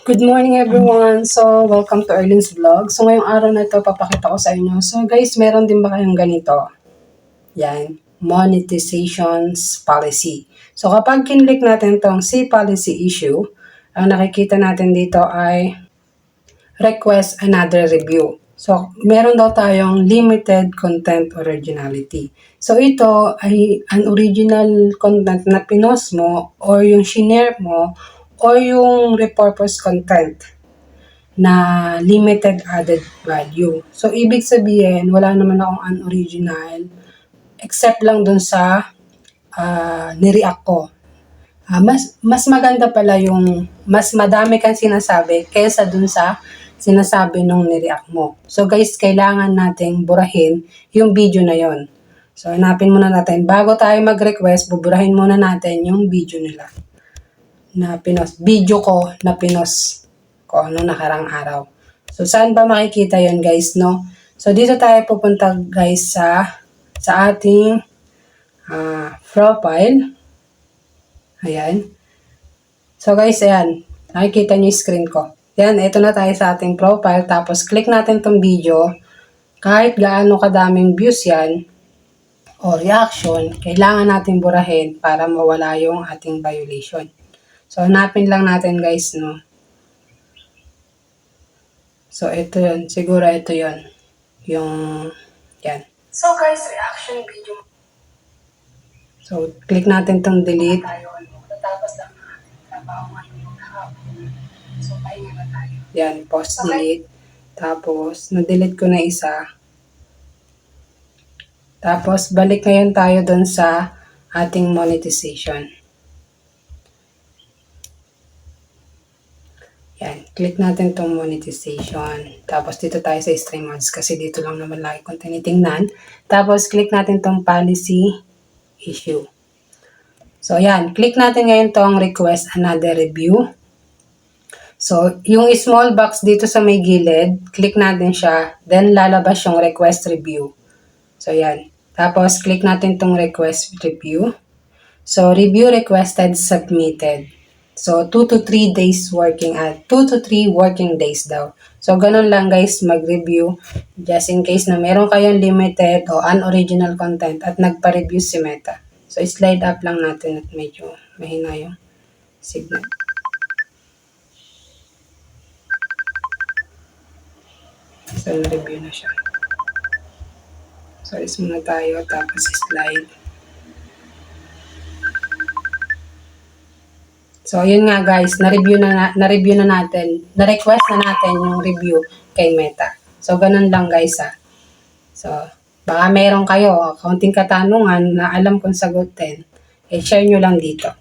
Good morning everyone! So, welcome to Erlin's Vlog. So, ngayong araw na ito, papakita ko sa inyo. So, guys, meron din ba kayong ganito? Yan, monetizations policy. So, kapag kinlik natin itong see policy issue, ang nakikita natin dito ay request another review. So, meron daw tayong limited content originality. So, ito ay an original content na pinost mo or yung shinare mo or yung repurpose content na limited added value. So, ibig sabihin, wala naman akong unoriginal except lang dun sa nireact ko. Mas maganda pala yung mas madami kang sinasabi kaysa dun sa sinasabi nung nireact mo. So, guys, kailangan nating burahin yung video na yon. So, hanapin muna natin. Bago tayo mag-request, buburahin muna natin yung video nila na pinost, video ko na pinost ko noong nakarang araw. So, saan ba makikita yon guys, no? So, dito tayo pupunta guys sa ating profile. Ayan. So, guys, ayan. Nakikita niyo yung screen ko. Yan, ito na tayo sa ating profile. Tapos, click natin tong video. Kahit gaano kadaming views yan o reaction, kailangan natin burahin para mawala yung ating violation. So, hanapin lang natin guys, no? So, ito yun. Siguro ito yun. Yung, yan. So, guys, reaction video. So, click natin tong delete. Tapos lang trabaho ngayon kahapon. So, pahinga na tayo. Yan, post delete. Tapos, na-delete ko na isa. Tapos, balik ngayon tayo dun sa ating monetization. Yan, click natin itong monetization. Tapos, dito tayo sa stream ads kasi dito lang naman lagi kong tinitingnan. Tapos, click natin itong policy issue. So, yan. Click natin ngayon itong request another review. So, yung small box dito sa may gilid, click natin siya. Then, lalabas yung request review. So, yan. Tapos, click natin itong request review. So, review requested submitted. So, 2 to 3 days working at 2 to 3 working days daw. So, ganun lang guys mag-review just in case na meron kayong limited o unoriginal content at nagpa-review si Meta. So, slide up lang natin at medyo mahina yung signal. So, review na siya. So, is muna tayo tapos slide. So, yun nga guys, na-request na natin yung review kay Meta. So, ganun lang guys ha. So, baka meron kayo, kaunting katanungan na alam kong sagutin, share nyo lang dito.